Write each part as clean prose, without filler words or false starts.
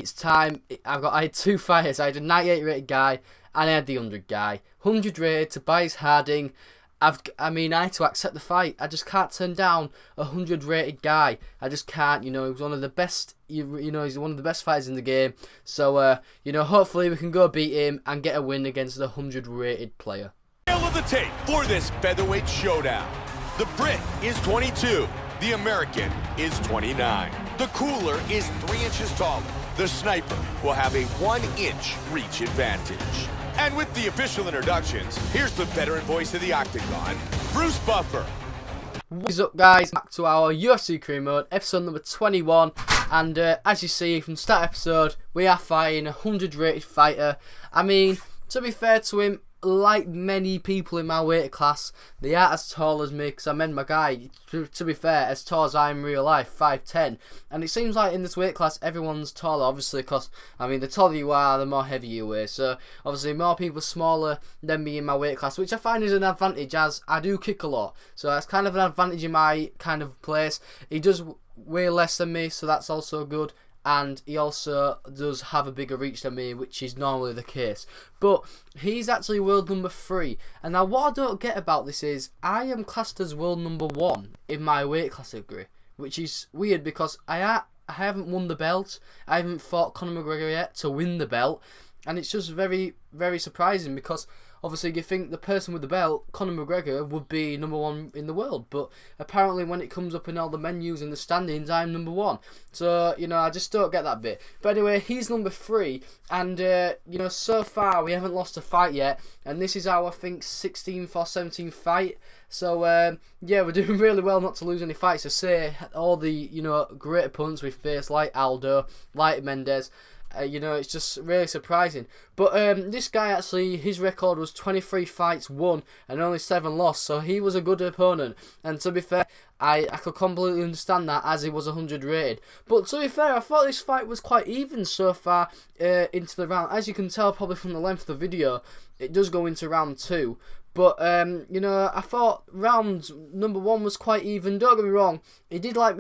It's time. I had two fighters. I had a 98 rated guy and I had the 100 guy. 100 rated Tobias Harding. I had to accept the fight. I just can't turn down a 100 rated guy. I just can't. He was one of the best. He's one of the best fighters in the game. So hopefully we can go beat him and get a win against the 100 rated player. Tail of the tape for this featherweight showdown. The Brit is 22. The American is 29. The cooler is 3 inches taller. The sniper will have a 1-inch reach advantage. And with the official introductions, here's the veteran voice of the Octagon, Bruce Buffer. What is up, guys? Back to our UFC Career Mode, episode number 21. And as you see from the start episode, we are fighting a 100 rated fighter. I mean, to be fair to him, like many people in my weight class, they aren't as tall as me, because I meant my guy, to be fair, as tall as I am in real life, 5'10", and it seems like in this weight class everyone's taller, obviously, because the taller you are, the more heavy you weigh, so obviously more people smaller than me in my weight class, which I find is an advantage, as I do kick a lot, so that's kind of an advantage in my kind of place. He does weigh less than me, so that's also good. And he also does have a bigger reach than me, which is normally the case. But he's actually world number 3. And now what I don't get about this is, I am classed as world number 1 in my weight category. Which is weird because I haven't won the belt. I haven't fought Conor McGregor yet to win the belt. And it's just very, very surprising because obviously you think the person with the belt, Conor McGregor, would be number 1 in the world. But apparently when it comes up in all the menus and the standings, I'm number 1. So, I just don't get that bit. But anyway, he's number 3. And, so far we haven't lost a fight yet. And this is our, I think, 16th or 17th fight. So, yeah, we're doing really well not to lose any fights. I say all the, great opponents we faced, like Aldo, like Mendes. It's just really surprising. But this guy actually, his record was 23 fights won and only 7 lost. So he was a good opponent. And to be fair, I could completely understand that as he was 100 rated. But to be fair, I thought this fight was quite even so far into the round. As you can tell probably from the length of the video, it does go into round 2. But, I thought round number 1 was quite even. Don't get me wrong, he did like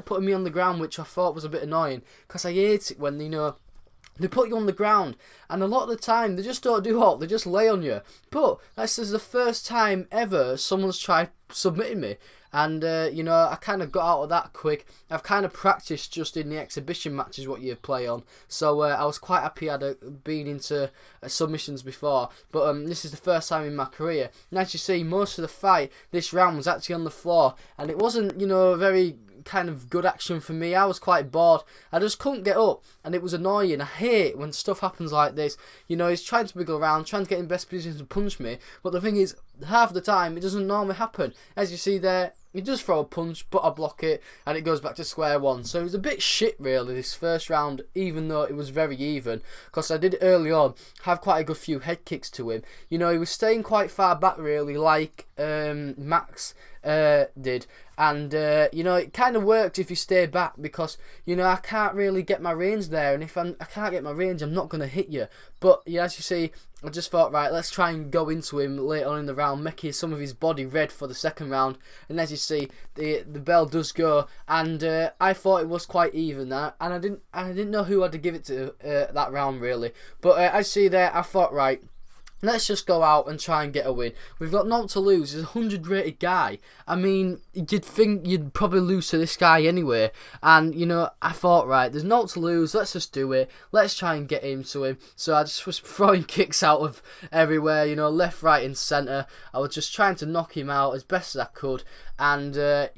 putting me on the ground, which I thought was a bit annoying. Because I hate it when, they put you on the ground. And a lot of the time, they just don't do that. They just lay on you. But this is the first time ever someone's tried submitting me. And, I kind of got out of that quick. I've kind of practiced just in the exhibition matches what you play on. So I was quite happy I'd been into submissions before. But this is the first time in my career. And as you see, most of the fight, this round was actually on the floor. And it wasn't, very kind of good action for me. I was quite bored. I just couldn't get up. And it was annoying. I hate when stuff happens like this. He's trying to wiggle around, trying to get in best position to punch me. But the thing is, half the time, it doesn't normally happen. As you see there, he does throw a punch, but I block it, and it goes back to square one. So it was a bit shit, really, this first round, even though it was very even. Because I did early on have quite a good few head kicks to him. He was staying quite far back, really, like Max did. And, it kind of worked if you stay back because, I can't really get my range there. And if I can't get my range, I'm not going to hit you. But, yeah, as you see, I just thought, right, let's try and go into him later on in the round, making some of his body red for the second round. And as you see, the bell does go. And I thought it was quite even there. And I didn't know who I had to give it to that round, really. But as you see there, I thought, right, let's just go out and try and get a win. We've got naught to lose. He's a 100 rated guy. I mean, you'd think you'd probably lose to this guy anyway. And, I thought, right, there's naught to lose. Let's just do it. Let's try and get into him. So I just was throwing kicks out of everywhere, left, right and centre. I was just trying to knock him out as best as I could. And, I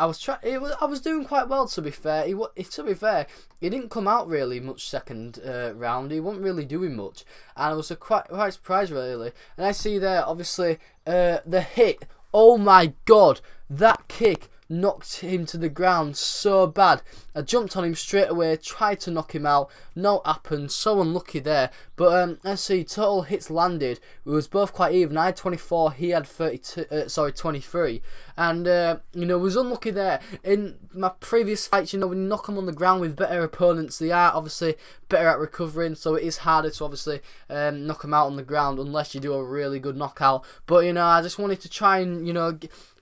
was doing quite well, to be fair. To be fair, he didn't come out really much second round. He wasn't really doing much. And I was quite surprised, really. And I see there, obviously, the hit. Oh my god, that kick knocked him to the ground so bad. I jumped on him straight away, tried to knock him out. No happened, so unlucky there. But let's see, total hits landed. We was both quite even. I had 24, he had 23. And, was unlucky there. In my previous fights, when you knock them on the ground with better opponents, they are obviously better at recovering, so it is harder to obviously knock them out on the ground unless you do a really good knockout. But, I just wanted to try and,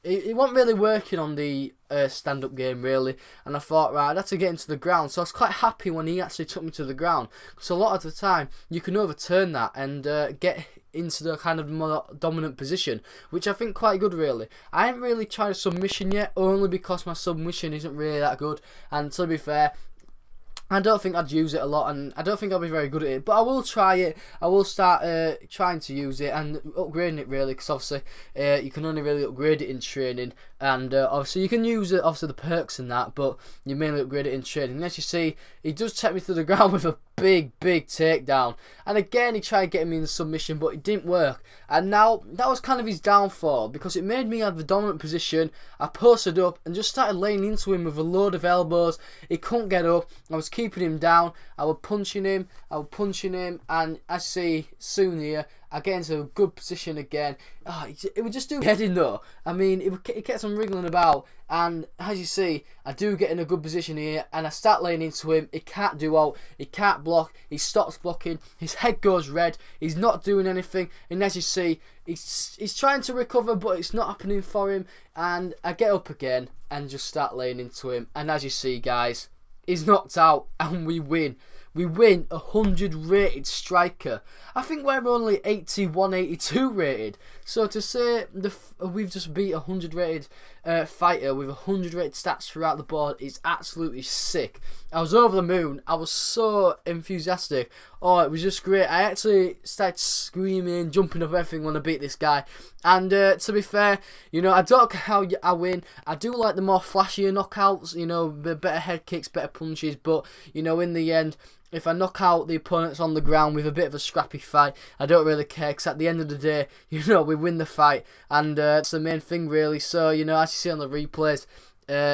it wasn't really working on the stand-up game really, and I thought, right, I'd have to get into the ground. So I was quite happy when he actually took me to the ground, because a lot of the time you can overturn that and get into the kind of more dominant position, which I think quite good really. I haven't really tried a submission yet, only because my submission isn't really that good, and to be fair, I don't think I'd use it a lot, and I don't think I'll be very good at it, but I will try it. I will start trying to use it and upgrading it really, because obviously you can only really upgrade it in training, and obviously you can use it, obviously the perks and that, but you mainly upgrade it in training. And as you see, he does take me to the ground with a big takedown, and again he tried getting me in the submission, but it didn't work. And now that was kind of his downfall, because it made me have the dominant position. I posted up and just started laying into him with a load of elbows. He couldn't get up. I was keeping him down. I was punching him, and as you see soon here, I get into a good position again. Oh, it would just do heading though. I mean, it kept on wriggling about, and as you see, I do get in a good position here, and I start laying into him. He can't do out, he can't block, he stops blocking, his head goes red, he's not doing anything, and as you see, he's trying to recover, but it's not happening for him, and I get up again and just start laying into him, and as you see guys, he's knocked out, and we win. We win 100 rated striker. I think we're only 81, 82 rated. So to say we've just beat a 100 rated fighter with 100 rated stats throughout the board is absolutely sick. I was over the moon. I was so enthusiastic. Oh, it was just great. I actually started screaming, jumping up everything when I beat this guy. And to be fair, you know, I don't care how I win. I do like the more flashier knockouts, you know, the better head kicks, better punches. But, you know, in the end, if I knock out the opponents on the ground with a bit of a scrappy fight, I don't really care, because at the end of the day, you know, we win the fight, and it's the main thing really. So, you know, as you see on the replays,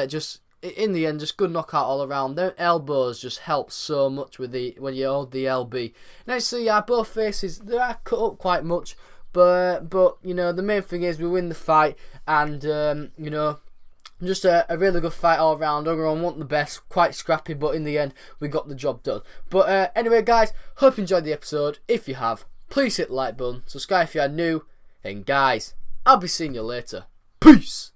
just in the end, just good knockout all around. Their elbows just help so much with when you hold the LB. Now you see, both faces, they are cut up quite much, but you know, the main thing is we win the fight, and you know, just a really good fight all around. Everyone want the best, quite scrappy, but in the end, we got the job done. But anyway, guys, hope you enjoyed the episode. If you have, please hit the like button, subscribe if you are new, and guys, I'll be seeing you later. Peace!